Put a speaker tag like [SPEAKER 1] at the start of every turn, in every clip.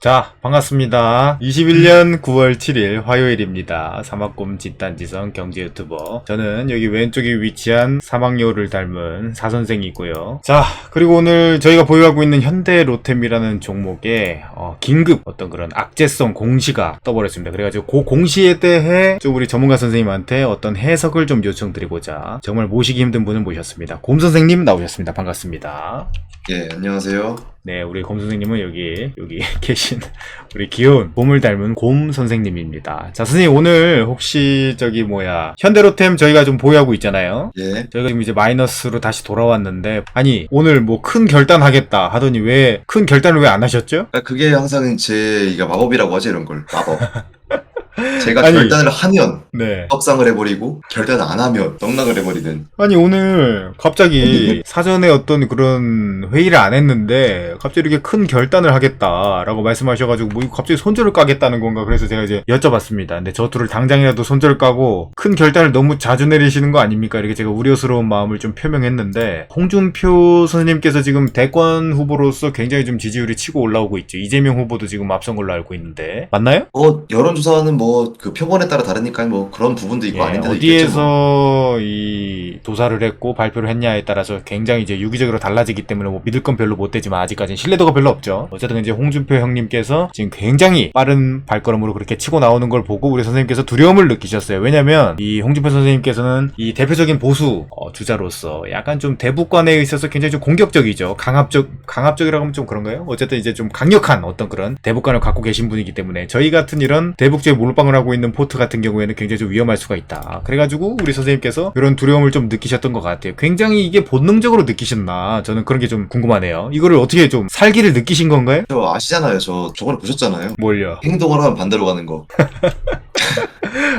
[SPEAKER 1] 자, 반갑습니다. 21년 9월 7일 화요일입니다. 사막곰 집단지성 경제 유튜버. 저는 여기 왼쪽에 위치한 사막여우를 닮은 사선생이고요. 자, 그리고 오늘 저희가 보유하고 있는 현대로템이라는 종목에 긴급 어떤 그런 악재성 공시가 떠버렸습니다. 그래가지고 그 공시에 대해 좀 우리 전문가 선생님한테 어떤 해석을 좀 요청드리고자 정말 모시기 힘든 분을 모셨습니다. 곰 선생님 나오셨습니다. 반갑습니다.
[SPEAKER 2] 예, 안녕하세요.
[SPEAKER 1] 네, 우리 곰 선생님은 여기 계신 우리 귀여운 곰을 닮은 곰 선생님입니다. 자, 선생님 오늘 혹시 현대로템 저희가 좀 보유하고 있잖아요.
[SPEAKER 2] 예.
[SPEAKER 1] 저희가 지금 이제 마이너스로 다시 돌아왔는데, 아니 오늘 뭐 큰 결단 하겠다 하더니 왜 큰 결단을 왜 안 하셨죠?
[SPEAKER 2] 그게 항상 제가 마법이라고 하죠, 이런 걸. 마법. 제가
[SPEAKER 1] 아니,
[SPEAKER 2] 결단을 하면
[SPEAKER 1] 네.
[SPEAKER 2] 떡상을 해버리고 결단을 안 하면 떡락을 해버리는.
[SPEAKER 1] 아니 오늘 갑자기 사전에 어떤 그런 회의를 안 했는데 갑자기 이렇게 큰 결단을 하겠다라고 말씀하셔가지고 뭐 이거 갑자기 손절을 까겠다는 건가, 그래서 제가 이제 여쭤봤습니다. 근데 저투를 당장이라도 손절을 까고 큰 결단을 너무 자주 내리시는 거 아닙니까? 이렇게 제가 우려스러운 마음을 좀 표명했는데, 홍준표 선생님께서 지금 대권 후보로서 굉장히 좀 지지율이 치고 올라오고 있죠. 이재명 후보도 지금 앞선 걸로 알고 있는데 맞나요?
[SPEAKER 2] 여론조사는 그 표본에 따라 다르니까 그런 부분도 있고 아닌 데도 있겠죠.
[SPEAKER 1] 어디에서 이 조사를 했고 발표를 했냐에 따라서 굉장히 이제 유기적으로 달라지기 때문에 뭐 믿을 건 별로 못 되지만 아직까지는 신뢰도가 별로 없죠. 어쨌든 이제 홍준표 형님께서 지금 굉장히 빠른 발걸음으로 그렇게 치고 나오는 걸 보고 우리 선생님께서 두려움을 느끼셨어요. 왜냐면 이 홍준표 선생님께서는 이 대표적인 보수 주자로서 약간 좀 대북관에 있어서 굉장히 좀 공격적이죠. 강압적이라고 하면 좀 그런가요? 어쨌든 이제 좀 강력한 어떤 그런 대북관을 갖고 계신 분이기 때문에 저희 같은 이런 대북주의 몰빵을 하고 있는 포트 같은 경우에는 굉장히 좀 위험할 수가 있다. 그래가지고 우리 선생님께서 이런 두려움을 좀 느끼셨던 것 같아요. 굉장히 이게 본능적으로 느끼셨나, 저는 그런 게 좀 궁금하네요. 이거를 어떻게 좀 살기를 느끼신 건가요?
[SPEAKER 2] 저 아시잖아요. 저 저번에 보셨잖아요.
[SPEAKER 1] 뭘요?
[SPEAKER 2] 행동을 하면 반대로 가는 거.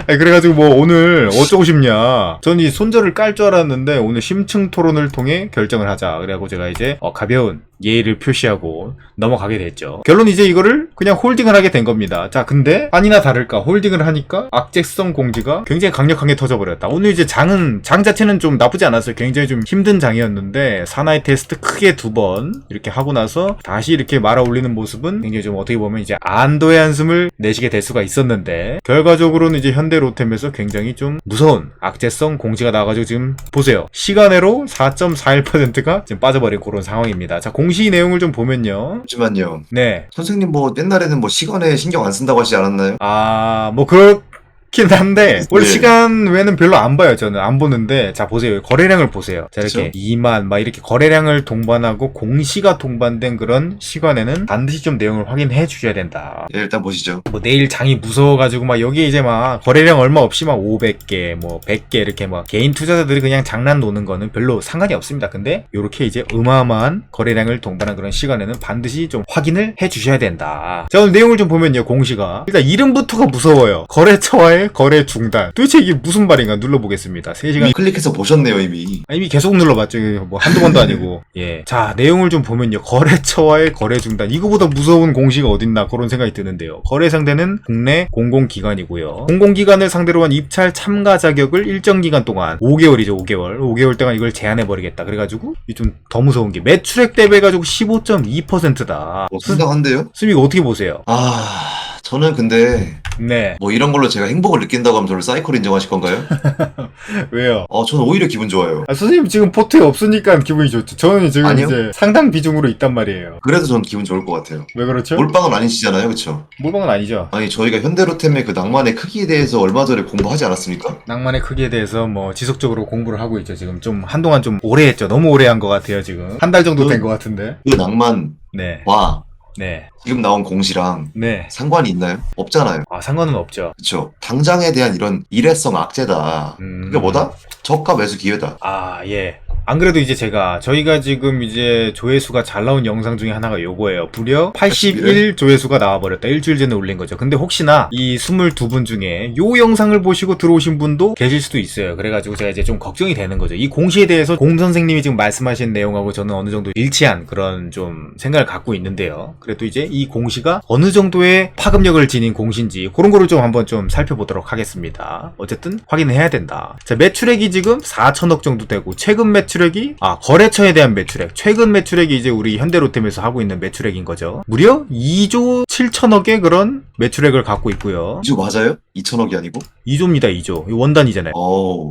[SPEAKER 1] 아니, 그래가지고 뭐 오늘 어쩌고 싶냐, 전 이 손절을 깔 줄 알았는데 오늘 심층 토론을 통해 결정을 하자. 그래갖고 제가 이제 가벼운 예의를 표시하고 넘어가게 됐죠. 결론 이제 이거를 그냥 홀딩을 하게 된 겁니다. 자, 근데 아니나 다를까 홀딩을 하니까 악재성 공지가 굉장히 강력하게 터져버렸다. 오늘 이제 장 자체는 좀 나쁘지 않았어요. 굉장히 좀 힘든 장이었는데 사나이 테스트 크게 2번 이렇게 하고 나서 다시 이렇게 말아 올리는 모습은 굉장히 좀 어떻게 보면 이제 안도의 한숨을 내쉬게 될 수가 있었는데, 결과적으로는 이제 현대로템에서 굉장히 좀 무서운 악재성 공지가 나와가지고 지금 보세요. 시간외로 4.41%가 지금 빠져버린 그런 상황입니다. 자, 공시 내용을 좀 보면요.
[SPEAKER 2] 잠시만요.
[SPEAKER 1] 네.
[SPEAKER 2] 선생님 옛날에는 시간에 신경 안 쓴다고 하시지 않았나요?
[SPEAKER 1] 뭐 그렇긴 한데 원래
[SPEAKER 2] 네.
[SPEAKER 1] 시간 외에는 별로 안 봐요. 저는 안 보는데, 자 보세요. 거래량을 보세요. 자, 이렇게
[SPEAKER 2] 그쵸?
[SPEAKER 1] 2만 막 이렇게 거래량을 동반하고 공시가 동반된 그런 시간에는 반드시 좀 내용을 확인해 주셔야 된다.
[SPEAKER 2] 예, 일단 보시죠.
[SPEAKER 1] 뭐 내일 장이 무서워가지고 막 여기에 이제 막 거래량 얼마 없이 막 500개 뭐 100개 이렇게 막 개인 투자자들이 그냥 장난 노는 거는 별로 상관이 없습니다. 근데 요렇게 이제 어마어마한 거래량을 동반한 그런 시간에는 반드시 좀 확인을 해 주셔야 된다. 자, 오늘 내용을 좀 보면요. 공시가 일단 이름부터가 무서워요. 거래처와의 거래 중단. 도대체 이게 무슨 말인가 눌러보겠습니다. 3시간
[SPEAKER 2] 클릭해서 보셨네요, 이미.
[SPEAKER 1] 이미 계속 눌러봤죠. 뭐 한두 번도 아니고. 예. 자, 내용을 좀 보면요. 거래처와의 거래 중단. 이거보다 무서운 공시가 어딨나, 그런 생각이 드는데요. 거래 상대는 국내 공공기관이고요. 공공기관을 상대로 한 입찰 참가 자격을 일정 기간 동안 5개월이죠. 5개월 동안 이걸 제한해버리겠다. 그래가지고 이 좀 더 무서운 게 매출액 대비해가지고 15.2%다.
[SPEAKER 2] 상당한데요?
[SPEAKER 1] 스님 이거 어떻게 보세요?
[SPEAKER 2] 저는 근데
[SPEAKER 1] 네.
[SPEAKER 2] 이런 걸로 제가 행복을 느낀다고 하면 저를 사이코를 인정하실 건가요?
[SPEAKER 1] 왜요?
[SPEAKER 2] 저는 오히려 기분 좋아요.
[SPEAKER 1] 선생님 지금 포트에 없으니까 기분이 좋죠. 저는 지금
[SPEAKER 2] 아니요.
[SPEAKER 1] 이제 상당 비중으로 있단 말이에요.
[SPEAKER 2] 그래도 저는 기분 좋을 것 같아요.
[SPEAKER 1] 왜 그렇죠?
[SPEAKER 2] 몰빵은 아니시잖아요, 그쵸?
[SPEAKER 1] 몰빵은 아니죠.
[SPEAKER 2] 아니, 저희가 현대로템의 그 낭만의 크기에 대해서 얼마 전에 공부하지 않았습니까?
[SPEAKER 1] 낭만의 크기에 대해서 뭐 지속적으로 공부를 하고 있죠. 지금 좀 한동안 좀 오래 했죠. 너무 오래 한 것 같아요. 지금 한 달 정도 된 것 같은데.
[SPEAKER 2] 그 낭만과
[SPEAKER 1] 네. 네.
[SPEAKER 2] 지금 나온 공시랑
[SPEAKER 1] 네.
[SPEAKER 2] 상관이 있나요? 없잖아요.
[SPEAKER 1] 상관은 없죠.
[SPEAKER 2] 그쵸? 당장에 대한 이런 일회성 악재다. 그게 뭐다? 저가 매수 기회다.
[SPEAKER 1] 예. 안 그래도 이제 저희가 지금 이제 조회수가 잘 나온 영상 중에 하나가 요거예요. 무려 81 조회수가 나와버렸다. 일주일 전에 올린 거죠. 근데 혹시나 이 22분 중에 요 영상을 보시고 들어오신 분도 계실 수도 있어요. 그래가지고 제가 이제 좀 걱정이 되는 거죠. 이 공시에 대해서 공 선생님이 지금 말씀하신 내용하고 저는 어느 정도 일치한 그런 좀 생각을 갖고 있는데요. 그래도 이제 이 공시가 어느 정도의 파급력을 지닌 공시인지 그런 거를 좀 한번 좀 살펴보도록 하겠습니다. 어쨌든 확인을 해야 된다. 자, 매출액이 지금 4천억 정도 되고 최근 매출 매출액이 거래처에 대한 매출액, 최근 매출액이 이제 우리 현대로템에서 하고 있는 매출액인 거죠. 무려 2조 7천억의 그런 매출액을 갖고 있고요.
[SPEAKER 2] 2조 맞아요? 2천억이 아니고?
[SPEAKER 1] 2조입니다. 2조. 원단이잖아요.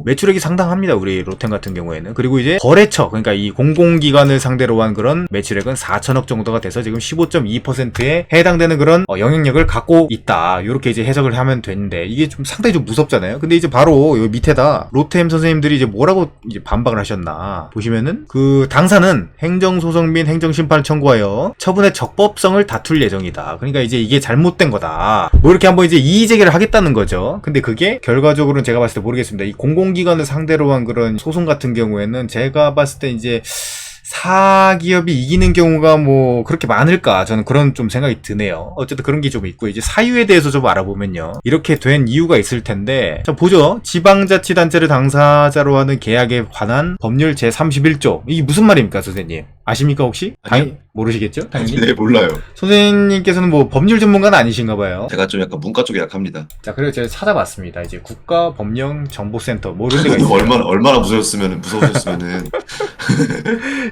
[SPEAKER 1] 매출액이 상당합니다. 우리 로템 같은 경우에는. 그리고 이제 거래처, 그러니까 이 공공기관을 상대로 한 그런 매출액은 4천억 정도가 돼서 지금 15.2%에 해당되는 그런 영향력을 갖고 있다. 이렇게 이제 해석을 하면 되는데, 이게 좀 상당히 좀 무섭잖아요. 근데 이제 바로 여기 밑에다 로템 선생님들이 이제 뭐라고 이제 반박을 하셨나 보시면은, 그 당사는 행정소송 및 행정심판을 청구하여 처분의 적법성을 다툴 예정이다. 그러니까 이제 이게 잘못된 거다. 뭐 이렇게 한번 이제 이의제기를 하겠다는 거죠. 근데 그게 결과적으로는 제가 봤을 때 모르겠습니다. 이 공공기관을 상대로 한 그런 소송 같은 경우에는 제가 봤을 때 이제 사기업이 이기는 경우가 뭐 그렇게 많을까, 저는 그런 좀 생각이 드네요. 어쨌든 그런 게 좀 있고, 이제 사유에 대해서 좀 알아보면요, 이렇게 된 이유가 있을 텐데, 자 보죠. 지방자치단체를 당사자로 하는 계약에 관한 법률 제31조. 이게 무슨 말입니까, 선생님? 아십니까 혹시? 당연히 모르시겠죠? 당연히.
[SPEAKER 2] 네, 몰라요.
[SPEAKER 1] 선생님께서는 뭐 법률 전문가는 아니신가 봐요.
[SPEAKER 2] 제가 좀 약간 문과 쪽에 약합니다.
[SPEAKER 1] 자, 그래서 제가 찾아봤습니다. 이제 국가법령정보센터 뭐 이런 데가 있어요.
[SPEAKER 2] 얼마나 무서우셨으면은.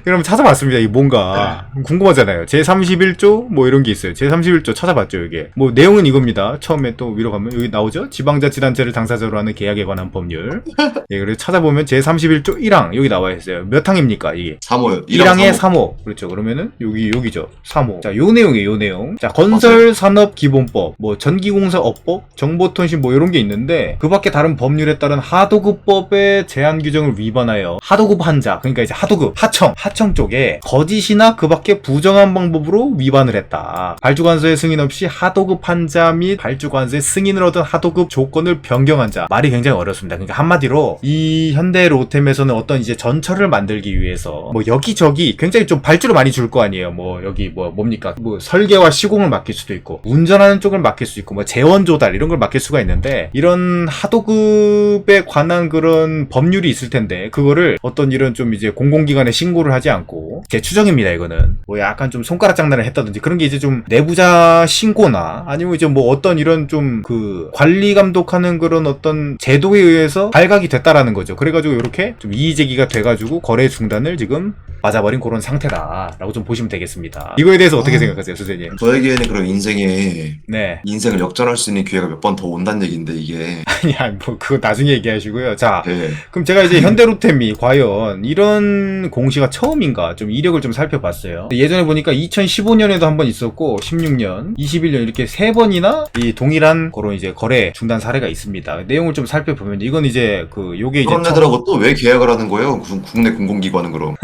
[SPEAKER 1] 그럼 찾아봤습니다. 이게 뭔가 궁금하잖아요. 제31조 뭐 이런 게 있어요. 제31조 찾아봤죠. 이게 뭐 내용은 이겁니다. 처음에 또 위로 가면 여기 나오죠. 지방자치단체를 당사자로 하는 계약에 관한 법률. 예, 그래서 찾아보면 제31조 1항 여기 나와 있어요. 몇 항입니까 이게?
[SPEAKER 2] 3호요.
[SPEAKER 1] 1항에 3호. 그렇죠. 그러면은 여기죠. 3호. 자, 요 내용이에요. 요 내용. 자, 건설산업기본법, 뭐 전기공사업법, 정보통신 뭐 이런 게 있는데, 그밖에 다른 법률에 따른 하도급법의 제한 규정을 위반하여 하도급 한자, 그러니까 이제 하도급, 하청 쪽에 거짓이나 그밖에 부정한 방법으로 위반을 했다. 발주관서의 승인 없이 하도급 한자 및 발주관서의 승인을 얻은 하도급 조건을 변경한 자. 말이 굉장히 어렵습니다. 그러니까 한마디로 이 현대 로템에서는 어떤 이제 전철을 만들기 위해서 뭐 여기저기 굉장히 좀 발주를 많이 줄 거 아니에요. 뭐 여기 뭡니까? 뭐 설계와 시공을 맡길 수도 있고, 운전하는 쪽을 맡길 수 있고, 뭐 재원 조달 이런 걸 맡길 수가 있는데, 이런 하도급에 관한 그런 법률이 있을 텐데, 그거를 어떤 이런 좀 이제 공공기관에 신고를 하지 않고, 제 추정입니다. 이거는 뭐 약간 좀 손가락 장난을 했다든지 그런 게 이제 좀 내부자 신고나 아니면 이제 뭐 어떤 이런 좀 그 관리 감독하는 그런 어떤 제도에 의해서 발각이 됐다라는 거죠. 그래가지고 이렇게 좀 이의제기가 돼가지고 거래 중단을 지금 맞아버린 그런 상태다라고 좀 보시면 되겠습니다. 이거에 대해서 어떻게 생각하세요, 선생님?
[SPEAKER 2] 저에게는 그럼 인생에
[SPEAKER 1] 네.
[SPEAKER 2] 인생을 역전할 수 있는 기회가 몇 번 더 온다는 얘기인데, 이게.
[SPEAKER 1] 아니, 뭐 그거 나중에 얘기하시고요. 자,
[SPEAKER 2] 네.
[SPEAKER 1] 그럼 제가 이제 현대로템이 과연 이런 공시가 처음인가 좀 이력을 좀 살펴봤어요. 예전에 보니까 2015년에도 한 번 있었고 16년, 21년 이렇게 세 번이나 이 동일한 그런 이제 거래 중단 사례가 있습니다. 내용을 좀 살펴보면 이건 이제 요게 이제
[SPEAKER 2] 그런 애들하고 또 왜 계약을 하는 거예요? 국내 공공기관은 그럼.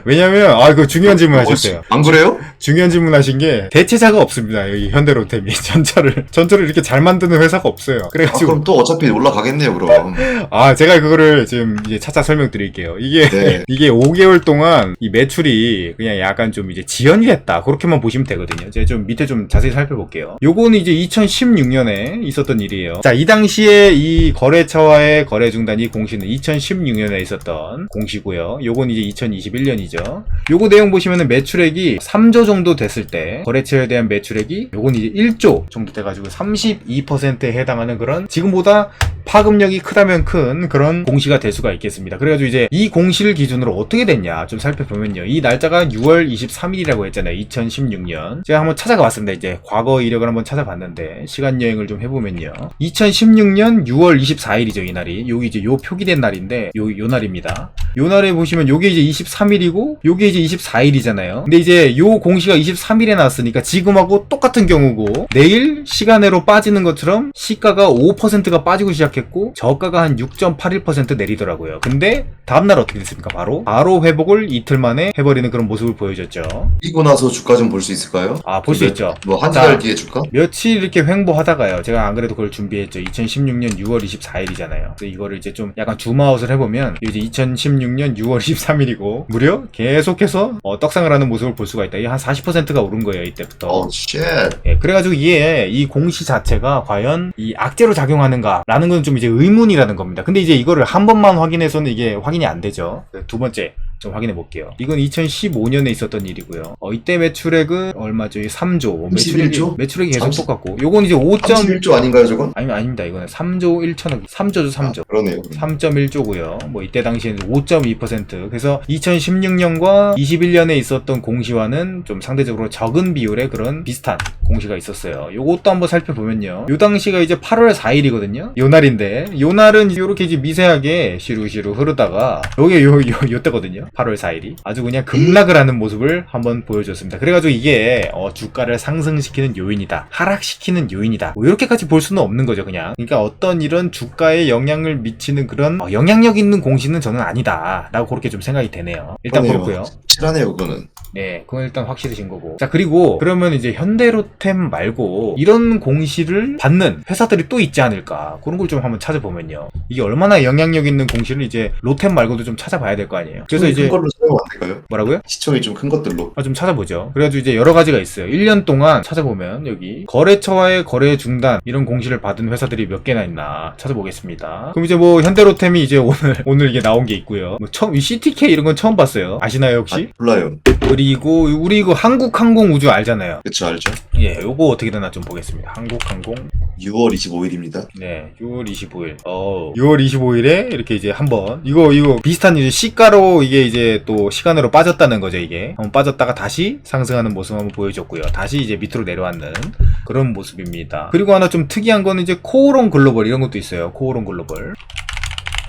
[SPEAKER 1] 왜냐면 그 중요한 질문 하셨어요.
[SPEAKER 2] 안 그래요?
[SPEAKER 1] 중요한 질문 하신 게 대체자가 없습니다. 여기 현대로템이 전철을 이렇게 잘 만드는 회사가 없어요. 그래가지고
[SPEAKER 2] 그럼 또 어차피 올라가겠네요, 그럼.
[SPEAKER 1] 제가 그거를 지금 이제 차차 설명드릴게요. 이게
[SPEAKER 2] 네.
[SPEAKER 1] 이게 5개월 동안 이 매출이 그냥 약간 좀 이제 지연이 됐다. 그렇게만 보시면 되거든요. 제가 좀 밑에 좀 자세히 살펴볼게요. 요거는 이제 2016년에 있었던 일이에요. 자, 이 당시에 이 거래처와의 거래 중단이 공시는 2016년에 있었던 공시고요. 요건 이제 2021년이죠. 요거 내용 보시면은 매출액이 3조 정도 됐을 때 거래처에 대한 매출액이 요건 이제 1조 정도 돼가지고 32%에 해당하는 그런, 지금보다 파급력이 크다면 큰 그런 공시가 될 수가 있겠습니다. 그래가지고 이제 이 공시를 기준으로 어떻게 됐냐 좀 살펴보면요. 이 날짜가 6월 23일이라고 했잖아요. 2016년. 제가 한번 찾아가 봤습니다. 이제 과거 이력을 한번 찾아봤는데 시간 여행을 좀 해보면요. 2016년 6월 24일이죠. 이 날이. 여기 이제 요 표기된 날인데 요 날입니다. 요 날에 보시면 요게 이제 23일이고 요게 이제 24일이잖아요. 근데 이제 요 공시가 23일에 나왔으니까 지금하고 똑같은 경우고, 내일 시간으로 빠지는 것처럼 시가가 5%가 빠지고 시작했고 저가가 한 6.81% 내리더라고요. 근데 다음날 어떻게 됐습니까? 바로 회복을 이틀 만에 해버리는 그런 모습을 보여줬죠.
[SPEAKER 2] 이고 나서 주가 좀 볼 수 있을까요?
[SPEAKER 1] 볼 수 있죠.
[SPEAKER 2] 뭐 한두 달 뒤에 주가?
[SPEAKER 1] 며칠 이렇게 횡보하다가요. 제가 안 그래도 그걸 준비했죠. 2016년 6월 24일이잖아요. 그래서 이거를 이제 좀 약간 줌아웃을 해보면 이제 2016년 6월 23일이고 무려 계속해서 떡상을 하는 모습을 볼 수가 있다. 이게 한 40%가 오른 거예요. 이때부터.
[SPEAKER 2] 쉣.
[SPEAKER 1] 예, 그래가지고 이 공시 자체가 과연 이 악재로 작용하는가라는 건 좀 이제 의문이라는 겁니다. 근데 이제 이거를 한 번만 확인해서는 이게 확인이 안 되죠. 두 번째, 좀 확인해 볼게요. 이건 2015년에 있었던 일이고요. 이때 매출액은 얼마죠? 3조. 매출액이 계속
[SPEAKER 2] 30?
[SPEAKER 1] 똑같고. 요건 이제
[SPEAKER 2] 31조 아닌가요, 저건?
[SPEAKER 1] 아닙니다. 이거는 3조 1천억, 3조죠, 3조.
[SPEAKER 2] 그러네요.
[SPEAKER 1] 3.1조고요. 뭐 이때 당시에는 5.2%. 그래서 2016년과 21년에 있었던 공시와는 좀 상대적으로 적은 비율의 그런 비슷한 공시가 있었어요. 요것도 한번 살펴보면요. 요 당시가 이제 8월 4일이거든요. 요 날인데 요 날은 요렇게 이제 미세하게 시루시루 흐르다가 요게 요때거든요. 8월 4일이. 아주 그냥 급락을 하는 모습을 한번 보여줬습니다. 그래가지고 이게 주가를 상승시키는 요인이다. 하락시키는 요인이다. 뭐 이렇게까지 볼 수는 없는 거죠, 그냥. 그러니까 어떤 이런 주가에 영향을 미치는 그런 영향력 있는 공시는 저는 아니다. 라고 그렇게 좀 생각이 되네요. 일단
[SPEAKER 2] 그러네요.
[SPEAKER 1] 그렇고요.
[SPEAKER 2] 실하네요, 그거는.
[SPEAKER 1] 네, 그건 일단 확실해진 거고. 자, 그리고 그러면 이제 현대로템 말고 이런 공시를 받는 회사들이 또 있지 않을까? 그런 걸 좀 한번 찾아보면요. 이게 얼마나 영향력 있는 공시를 이제 로템 말고도 좀 찾아봐야 될 거 아니에요. 그래서
[SPEAKER 2] 시총이
[SPEAKER 1] 이제
[SPEAKER 2] 큰 걸로 사용 안 될까요?
[SPEAKER 1] 뭐라고요?
[SPEAKER 2] 시총이 좀 큰 것들로.
[SPEAKER 1] 좀 찾아보죠. 그래가지고 이제 여러 가지가 있어요. 1년 동안 찾아보면 여기 거래처와의 거래 중단 이런 공시를 받은 회사들이 몇 개나 있나 찾아보겠습니다. 그럼 이제 뭐 현대로템이 이제 오늘 이게 나온 게 있고요. 뭐 처음 이 CTK 이런 건 처음 봤어요. 아시나요 혹시?
[SPEAKER 2] 몰라요.
[SPEAKER 1] 그리고 우리 이거 한국항공우주 알잖아요.
[SPEAKER 2] 그쵸, 알죠.
[SPEAKER 1] 예, 요거 어떻게 되나 좀 보겠습니다. 한국항공.
[SPEAKER 2] 6월 25일입니다.
[SPEAKER 1] 네, 6월 25일. 6월 25일에 이렇게 이제 한번 이거 비슷한 이제 시가로 이게 이제 또 시간으로 빠졌다는 거죠, 이게. 한번 빠졌다가 다시 상승하는 모습 한번 보여줬고요. 다시 이제 밑으로 내려왔는 그런 모습입니다. 그리고 하나 좀 특이한 거는 이제 코오롱 글로벌 이런 것도 있어요. 코오롱 글로벌.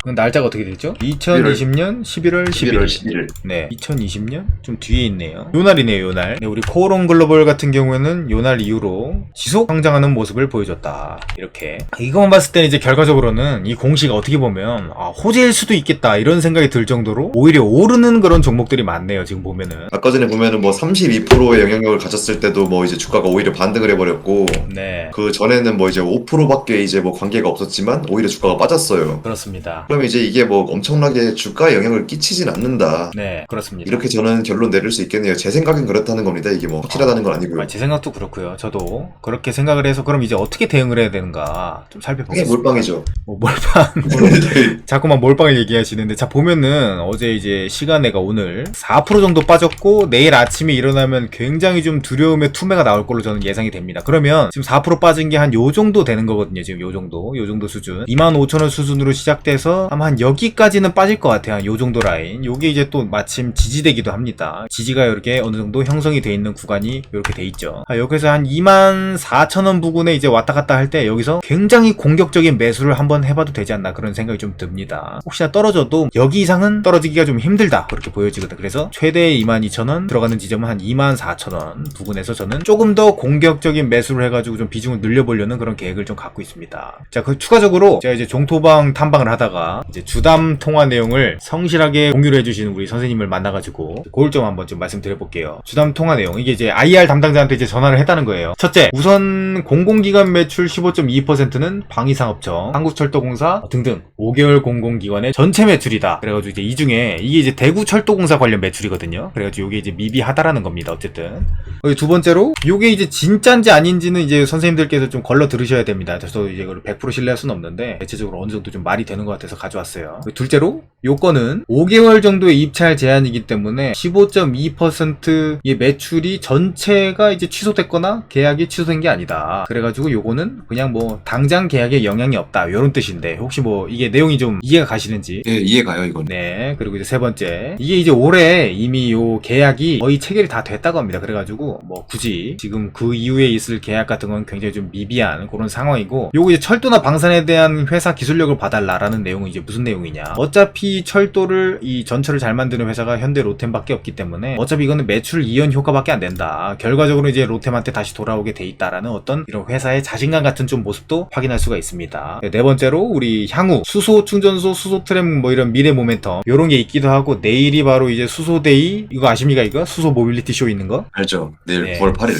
[SPEAKER 1] 그 날짜가 어떻게 되죠? 2020년 11월 11일. 네, 2020년 좀 뒤에 있네요. 요 날이네요, 요 날. 네, 우리 코오롱 글로벌 같은 경우에는 요 날 이후로 지속 성장하는 모습을 보여줬다. 이렇게. 이것만 봤을 때는 이제 결과적으로는 이 공시가 어떻게 보면 호재일 수도 있겠다 이런 생각이 들 정도로 오히려 오르는 그런 종목들이 많네요. 지금 보면은.
[SPEAKER 2] 아까 전에 보면은 뭐 32%의 영향력을 가졌을 때도 뭐 이제 주가가 오히려 반등을 해버렸고,
[SPEAKER 1] 네,
[SPEAKER 2] 그 전에는 뭐 이제 5%밖에 이제 뭐 관계가 없었지만 오히려 주가가 빠졌어요.
[SPEAKER 1] 그렇습니다.
[SPEAKER 2] 그럼 이제 이게 뭐 엄청나게 주가에 영향을 끼치진 않는다.
[SPEAKER 1] 네, 그렇습니다.
[SPEAKER 2] 이렇게 저는 결론 내릴 수 있겠네요. 제 생각엔 그렇다는 겁니다. 이게 뭐 확실하다는 건 아니고요.
[SPEAKER 1] 제 생각도 그렇고요. 저도 그렇게 생각을 해서 그럼 이제 어떻게 대응을 해야 되는가 좀
[SPEAKER 2] 이게
[SPEAKER 1] 살펴보겠습니다.
[SPEAKER 2] 몰빵이죠.
[SPEAKER 1] 뭐 몰빵 자꾸만 몰빵을 얘기하시는데, 자 보면은 어제 이제 시간애가 오늘 4% 정도 빠졌고 내일 아침에 일어나면 굉장히 좀 두려움의 투매가 나올 걸로 저는 예상이 됩니다. 그러면 지금 4% 빠진 게 한 요 정도 되는 거거든요. 지금 요 정도 수준 25,000원 수준으로 시작돼서 아마 한 여기까지는 빠질 것 같아요. 한 요 정도 라인. 요게 이제 또 마침 지지되기도 합니다. 지지가 이렇게 어느 정도 형성이 돼 있는 구간이 이렇게 돼 있죠. 여기서 한 24,000원 부근에 이제 왔다 갔다 할 때 여기서 굉장히 공격적인 매수를 한번 해봐도 되지 않나 그런 생각이 좀 듭니다. 혹시나 떨어져도 여기 이상은 떨어지기가 좀 힘들다 그렇게 보여지거든. 그래서 최대 22,000원 들어가는 지점은 한 24,000원 부근에서 저는 조금 더 공격적인 매수를 해가지고 좀 비중을 늘려보려는 그런 계획을 좀 갖고 있습니다. 자, 그 추가적으로 제가 이제 종토방 탐방을 하다가 이제 주담 통화 내용을 성실하게 공유를 해주시는 우리 선생님을 만나가지고 그걸 좀 한번 좀 말씀드려볼게요. 주담 통화 내용, 이게 이제 IR 담당자한테 이제 전화를 했다는 거예요. 첫째, 우선 공공기관 매출 15.2%는 방위산업청, 한국철도공사 등등 5개월 공공기관의 전체 매출이다. 그래가지고 이제 이 중에 이게 이제 대구철도공사 관련 매출이거든요. 그래가지고 이게 이제 미비하다라는 겁니다. 어쨌든. 두 번째로 요게 이제 진짜인지 아닌지는 이제 선생님들께서 좀 걸러 들으셔야 됩니다. 저도 이제 이걸 100% 신뢰할 수는 없는데 대체적으로 어느 정도 좀 말이 되는 것 같아서 가져왔어요. 둘째로 요거는 5개월 정도의 입찰 제한이기 때문에 15.2%의 매출이 전체가 이제 취소됐거나 계약이 취소된 게 아니다. 그래가지고 요거는 그냥 뭐 당장 계약에 영향이 없다 이런 뜻인데, 혹시 뭐 이게 내용이 좀 이해가 가시는지.
[SPEAKER 2] 예, 이해가요, 이건.
[SPEAKER 1] 네. 그리고 이제 세 번째, 이게 이제 올해 이미 요 계약이 거의 체결이 다 됐다고 합니다. 그래가지고 뭐 굳이 지금 그 이후에 있을 계약 같은 건 굉장히 좀 미비한 그런 상황이고, 요거 이제 철도나 방산에 대한 회사 기술력을 봐달라라는 내용은 이제 무슨 내용이냐, 어차피 철도를 이 전철을 잘 만드는 회사가 현대 로템밖에 없기 때문에 어차피 이거는 매출 이연 효과밖에 안 된다. 결과적으로 이제 로템한테 다시 돌아오게 돼 있다라는 어떤 이런 회사의 자신감 같은 좀 모습도 확인할 수가 있습니다. 네 번째로 우리 향후 수소 충전소, 수소 트램 뭐 이런 미래 모멘텀 요런 게 있기도 하고, 내일이 바로 이제 수소데이, 이거 아십니까? 이거 수소 모빌리티 쇼 있는 거?
[SPEAKER 2] 알죠. 내일
[SPEAKER 1] 네.
[SPEAKER 2] 9월 8일.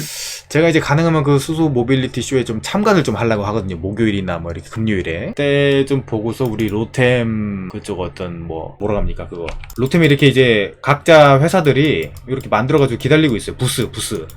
[SPEAKER 1] 제가 이제 가능하면 그 수소 모빌리티 쇼에 좀 참관을 좀 하려고 하거든요. 목요일이나 뭐 이렇게 금요일에. 그때 좀 보고서 우리 로템 로템 그쪽 어떤 뭐라 합니까 그거 로템이 이렇게 이제 각자 회사들이 이렇게 만들어가지고 기다리고 있어요. 부스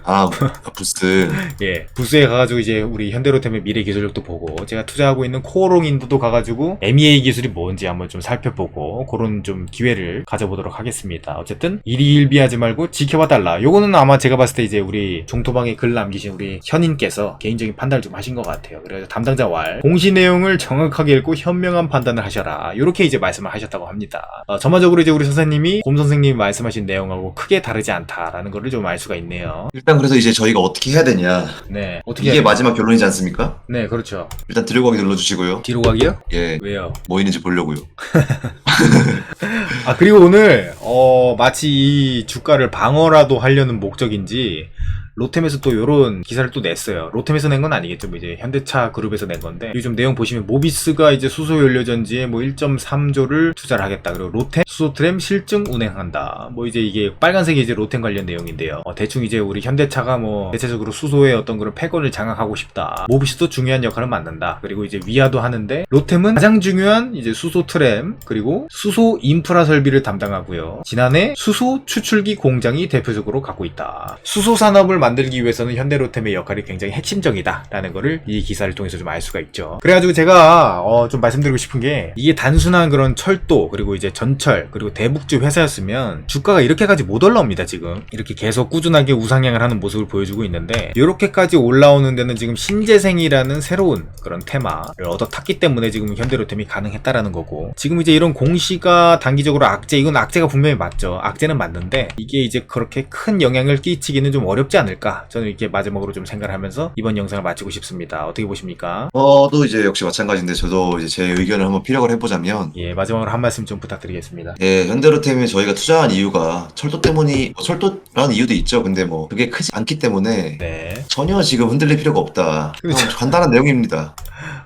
[SPEAKER 2] 아, 부스.
[SPEAKER 1] 예 부스에 가가지고 이제 우리 현대로템의 미래 기술력도 보고 제가 투자하고 있는 코오롱 인도도 가가지고 MEA 기술이 뭔지 한번 좀 살펴보고 그런 좀 기회를 가져보도록 하겠습니다. 어쨌든 일희일비하지 말고 지켜봐달라. 요거는 아마 제가 봤을 때 이제 우리 종토방에 글 남기신 우리 현인께서 개인적인 판단을 좀 하신 것 같아요. 그래서 담당자 왈 공시 내용을 정확하게 읽고 현명한 판단을 하셔라. 이렇게 이제 말씀을 하셨다고 합니다. 전반적으로 이제 우리 선생님이 곰 선생님이 말씀하신 내용하고 크게 다르지 않다라는 거를 좀 알 수가 있네요.
[SPEAKER 2] 일단 그래서 이제 저희가 어떻게 해야 되냐.
[SPEAKER 1] 네, 어떻게
[SPEAKER 2] 이게
[SPEAKER 1] 해야
[SPEAKER 2] 마지막 결론이지 않습니까?
[SPEAKER 1] 네, 그렇죠.
[SPEAKER 2] 일단 들고 가기 눌러주시고요.
[SPEAKER 1] 뒤로 가기요?
[SPEAKER 2] 예,
[SPEAKER 1] 왜요?
[SPEAKER 2] 뭐 있는지 보려고요.
[SPEAKER 1] 아, 그리고 오늘 마치 이 주가를 방어라도 하려는 목적인지 로템에서 또 요런 기사를 또 냈어요. 로템에서 낸 건 아니겠죠. 뭐 이제 현대차 그룹에서 낸 건데 요즘 내용 보시면 모비스가 이제 수소 연료 전지에 뭐 1.3조를 투자를 하겠다. 그리고 로템 수소 트램 실증 운행한다. 뭐 이제 이게 빨간색이 이제 로템 관련 내용인데요. 대충 이제 우리 현대차가 뭐 대체적으로 수소의 어떤 그런 패권을 장악하고 싶다. 모비스도 중요한 역할을 맡는다. 그리고 이제 위아도 하는데 로템은 가장 중요한 이제 수소 트램 그리고 수소 인프라 설비를 담당하고요. 지난해 수소 추출기 공장이 대표적으로 갖고 있다. 수소 산업을 만들기 위해서는 현대로템의 역할이 굉장히 핵심적이다 라는 거를 이 기사를 통해서 좀 알 수가 있죠. 그래가지고 제가 좀 말씀드리고 싶은 게 이게 단순한 그런 철도 그리고 이제 전철 그리고 대북주 회사였으면 주가가 이렇게까지 못 올라옵니다. 지금 이렇게 계속 꾸준하게 우상향을 하는 모습을 보여주고 있는데 이렇게까지 올라오는 데는 지금 신재생이라는 새로운 그런 테마를 얻어 탔기 때문에 지금 현대로템이 가능했다라는 거고 지금 이제 이런 공시가 단기적으로 악재 이건 악재가 분명히 맞죠. 악재는 맞는데 이게 이제 그렇게 큰 영향을 끼치기는 좀 어렵지 않을까 저는 이렇게 마지막으로 좀 생각을 하면서 이번 영상을 마치고 싶습니다. 어떻게 보십니까?
[SPEAKER 2] 저도 이제 역시 마찬가지인데 저도 이제 제 의견을 한번 피력을 해보자면
[SPEAKER 1] 예, 마지막으로 한 말씀 좀 부탁드리겠습니다.
[SPEAKER 2] 예, 현대로템에 저희가 투자한 이유가 철도 때문이 철도라는 이유도 있죠. 근데 뭐 그게 크지 않기 때문에
[SPEAKER 1] 네.
[SPEAKER 2] 전혀 지금 흔들릴 필요가 없다.
[SPEAKER 1] 근데
[SPEAKER 2] 그냥 간단한 내용입니다.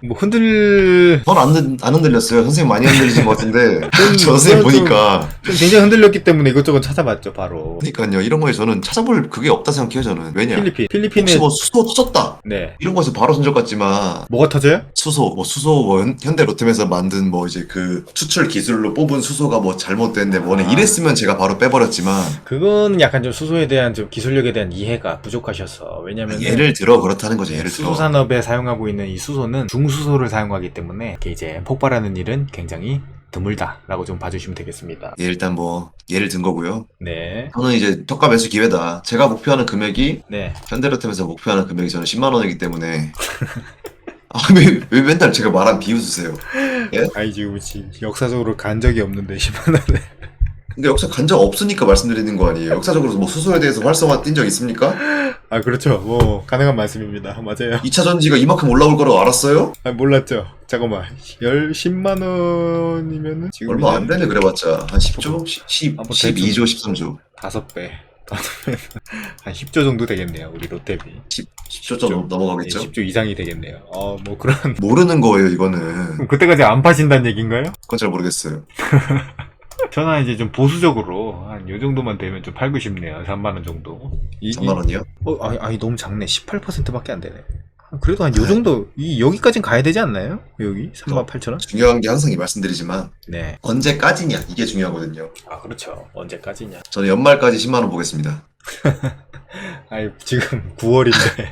[SPEAKER 1] 뭐 흔들
[SPEAKER 2] 전 안 흔들렸어요. 선생님 많이 흔들리신 것 같은데 저 선생님
[SPEAKER 1] 좀-
[SPEAKER 2] 보니까
[SPEAKER 1] 좀 굉장히 흔들렸기 때문에 이것저것 찾아봤죠, 바로.
[SPEAKER 2] 그러니까요. 이런 거에 저는 찾아볼 그게 없다 생각해요. 저는 왜냐
[SPEAKER 1] 필리핀에
[SPEAKER 2] 혹시 뭐 수소 터졌다
[SPEAKER 1] 네.
[SPEAKER 2] 이런 거에서 바로 손절 같지만
[SPEAKER 1] 뭐가 터져요?
[SPEAKER 2] 수소 뭐 현대로템에서 만든 뭐 이제 그 추출 기술로 뽑은 수소가 뭐 잘못됐네 뭐네
[SPEAKER 1] 아.
[SPEAKER 2] 이랬으면 제가 바로 빼버렸지만
[SPEAKER 1] 그건 약간 좀 수소에 대한 좀 기술력에 대한 이해가 부족하셔서 왜냐면
[SPEAKER 2] 예를 들어 그렇다는 거죠. 예를 들어
[SPEAKER 1] 수소 산업에 사용하고 있는 이 수소는 중수소를 사용하기 때문에 이렇게 이제 폭발하는 일은 굉장히 드물다라고 좀 봐주시면 되겠습니다.
[SPEAKER 2] 예, 일단 뭐 예를 든 거고요.
[SPEAKER 1] 네,
[SPEAKER 2] 저는 이제 저가 매수 기회다. 제가 목표하는 금액이
[SPEAKER 1] 네.
[SPEAKER 2] 현대로템에서 목표하는 금액이 저는 10만 원이기 때문에 아, 왜 맨날 제가 말한 비웃으세요?
[SPEAKER 1] 아이 지금 역사적으로 간 적이 없는데 10만 원에.
[SPEAKER 2] 근데 역사 간 적 없으니까 말씀드리는 거 아니에요? 역사적으로 뭐 수소에 대해서 활성화 뛴 적 있습니까?
[SPEAKER 1] 아 그렇죠. 뭐 가능한 말씀입니다. 맞아요.
[SPEAKER 2] 2차 전지가 이만큼 올라올 거라고 알았어요?
[SPEAKER 1] 아 몰랐죠. 잠깐만. 10만 원이면은 지금
[SPEAKER 2] 얼마 안 되네 그래봤자 한 10조? 10,
[SPEAKER 1] 아, 뭐
[SPEAKER 2] 12조, 13조
[SPEAKER 1] 5배. 한 10조 정도 되겠네요. 우리 롯데비.
[SPEAKER 2] 10조 좀 넘어가겠죠?
[SPEAKER 1] 10조 이상이 되겠네요. 뭐 그런.
[SPEAKER 2] 모르는 거예요 이거는.
[SPEAKER 1] 그럼 그때까지 안 파신다는 얘기인가요?
[SPEAKER 2] 그건 잘 모르겠어요.
[SPEAKER 1] 저는 이제 좀 보수적으로 한 요 정도만 되면 좀 팔고 싶네요. 3만 원 정도.
[SPEAKER 2] 3만 원이요?
[SPEAKER 1] 아니 너무 작네. 18%밖에 안 되네. 그래도 한 요 정도 여기까진 가야 되지 않나요? 여기 3만 8천 원?
[SPEAKER 2] 중요한 게 항상 말씀드리지만
[SPEAKER 1] 네.
[SPEAKER 2] 언제까지냐 이게 중요하거든요.
[SPEAKER 1] 아 그렇죠. 언제까지냐?
[SPEAKER 2] 저는 연말까지 10만 원 보겠습니다.
[SPEAKER 1] 아니 지금 9월인데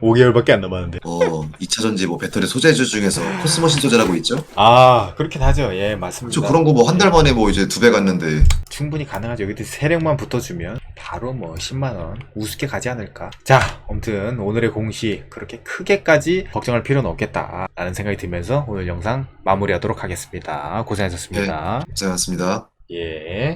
[SPEAKER 1] 5개월밖에 안 남았는데.
[SPEAKER 2] 2차 전지 뭐 배터리 소재주 중에서 코스모 신소재라고 있죠?
[SPEAKER 1] 아 그렇긴 하죠. 예 맞습니다.
[SPEAKER 2] 저 그런 거 뭐 한 달 만에 뭐 이제 2배 갔는데
[SPEAKER 1] 충분히 가능하죠. 여기 세력만 붙어주면 바로 뭐 10만원 우습게 가지 않을까. 자 아무튼 오늘의 공시 그렇게 크게까지 걱정할 필요는 없겠다 라는 생각이 들면서 오늘 영상 마무리하도록 하겠습니다. 고생하셨습니다.
[SPEAKER 2] 고생하셨습니다.
[SPEAKER 1] 예.